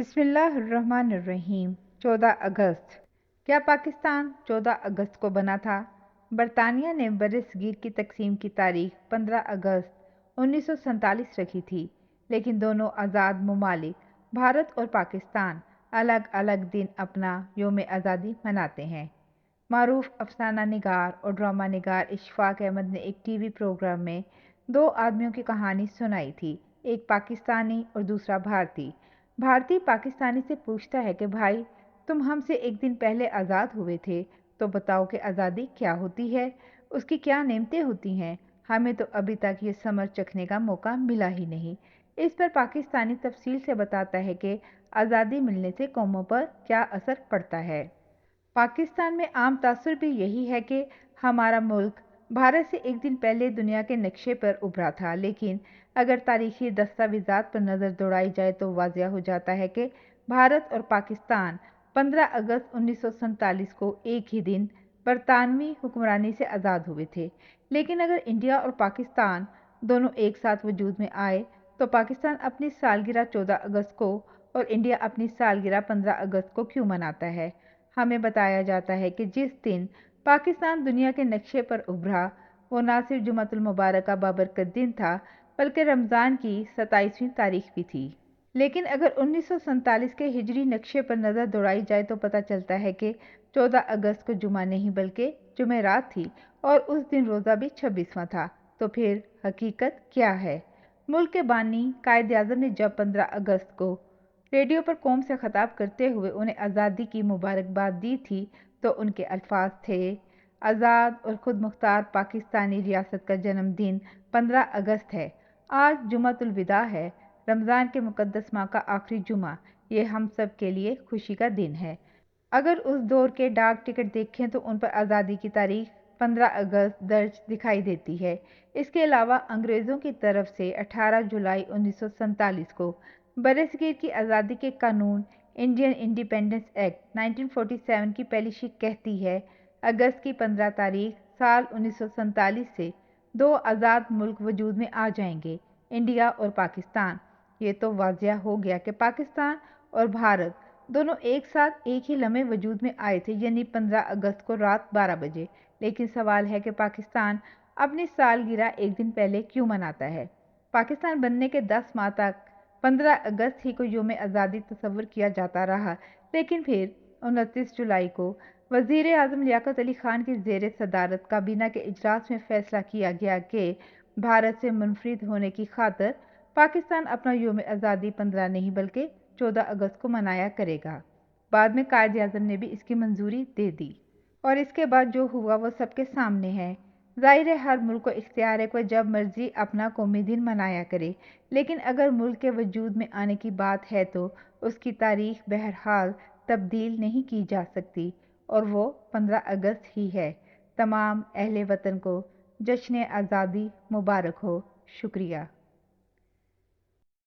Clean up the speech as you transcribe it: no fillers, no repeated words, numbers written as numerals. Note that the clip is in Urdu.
بسم اللہ الرحمن الرحیم 14 اگست کیا پاکستان 14 اگست کو بنا تھا؟ برطانیہ نے برصغیر کی تقسیم کی تاریخ 15 اگست 1947 رکھی تھی، لیکن دونوں آزاد ممالک بھارت اور پاکستان الگ الگ دن اپنا یوم آزادی مناتے ہیں۔ معروف افسانہ نگار اور ڈرامہ نگار اشفاق احمد نے ایک ٹی وی پروگرام میں دو آدمیوں کی کہانی سنائی تھی، ایک پاکستانی اور دوسرا بھارتی۔ بھارتی پاکستانی سے پوچھتا ہے کہ بھائی، تم ہم سے ایک دن پہلے آزاد ہوئے تھے، تو بتاؤ کہ آزادی کیا ہوتی ہے، اس کی کیا نعمتیں ہوتی ہیں؟ ہمیں تو ابھی تک یہ ثمر چکھنے کا موقع ملا ہی نہیں۔ اس پر پاکستانی تفصیل سے بتاتا ہے کہ آزادی ملنے سے قوموں پر کیا اثر پڑتا ہے۔ پاکستان میں عام تاثر بھی یہی ہے کہ ہمارا ملک بھارت سے ایک دن پہلے دنیا کے نقشے پر ابھرا تھا، لیکن اگر تاریخی دستاویزات پر نظر دوڑائی جائے تو واضح ہو جاتا ہے کہ بھارت اور پاکستان 15 اگست 1947 کو ایک ہی دن برطانوی حکمرانی سے آزاد ہوئے تھے۔ لیکن اگر انڈیا اور پاکستان دونوں ایک ساتھ وجود میں آئے تو پاکستان اپنی سالگرہ 14 اگست کو اور انڈیا اپنی سالگرہ 15 اگست کو کیوں مناتا ہے؟ ہمیں بتایا جاتا ہے کہ جس دن پاکستان دنیا کے نقشے پر ابھرا وہ نہ صرف جمعۃ المبارک کا بابرکت دن تھا بلکہ رمضان کی 27ویں تاریخ بھی تھی۔ لیکن اگر 1947 کے ہجری نقشے پر نظر دوڑائی جائے تو پتہ چلتا ہے کہ 14 اگست کو جمعہ نہیں بلکہ جمعرات تھی اور اس دن روزہ بھی 26واں تھا۔ تو پھر حقیقت کیا ہے؟ ملک کے بانی قائد اعظم نے جب 15 اگست کو ریڈیو پر قوم سے خطاب کرتے ہوئے انہیں آزادی کی مبارکباد دی تھی تو ان کے الفاظ تھے: آزاد اور خود مختار پاکستانی ریاست کا جنم دن 15 اگست ہے۔ آج جمعۃ الوداع ہے، رمضان کے مقدس ماہ کا آخری جمعہ۔ یہ ہم سب کے لیے خوشی کا دن ہے۔ اگر اس دور کے ڈاک ٹکٹ دیکھیں تو ان پر آزادی کی تاریخ 15 اگست درج دکھائی دیتی ہے۔ اس کے علاوہ انگریزوں کی طرف سے 18 جولائی 1947 کو برصغیر کی آزادی کے قانون انڈین انڈیپینڈنس ایکٹ 1947 کی پہلی شق کہتی ہے: اگست کی 15 تاریخ سال 1947 سے دو آزاد ملک وجود میں آ جائیں گے، انڈیا اور پاکستان۔ یہ تو واضح ہو گیا کہ پاکستان اور بھارت دونوں ایک ساتھ ایک ہی لمحے وجود میں آئے تھے، یعنی 15 اگست کو رات 12 بجے۔ لیکن سوال ہے کہ پاکستان اپنی سالگرہ ایک دن پہلے کیوں مناتا ہے؟ پاکستان بننے کے 10 ماہ تک 15 اگست ہی کو یوم آزادی تصور کیا جاتا رہا، لیکن پھر 29 جولائی کو وزیر اعظم لیاقت علی خان کی زیر صدارت کابینہ کے اجلاس میں فیصلہ کیا گیا کہ بھارت سے منفرد ہونے کی خاطر پاکستان اپنا یوم آزادی 15 نہیں بلکہ 14 اگست کو منایا کرے گا۔ بعد میں قائد اعظم نے بھی اس کی منظوری دے دی اور اس کے بعد جو ہوا وہ سب کے سامنے ہے۔ ظاہر ہے ہر ملک کو اختیار ہے کہ جب مرضی اپنا قومی دن منایا کرے، لیکن اگر ملک کے وجود میں آنے کی بات ہے تو اس کی تاریخ بہرحال تبدیل نہیں کی جا سکتی اور وہ 15 اگست ہی ہے۔ تمام اہل وطن کو جشن آزادی مبارک ہو۔ شکریہ۔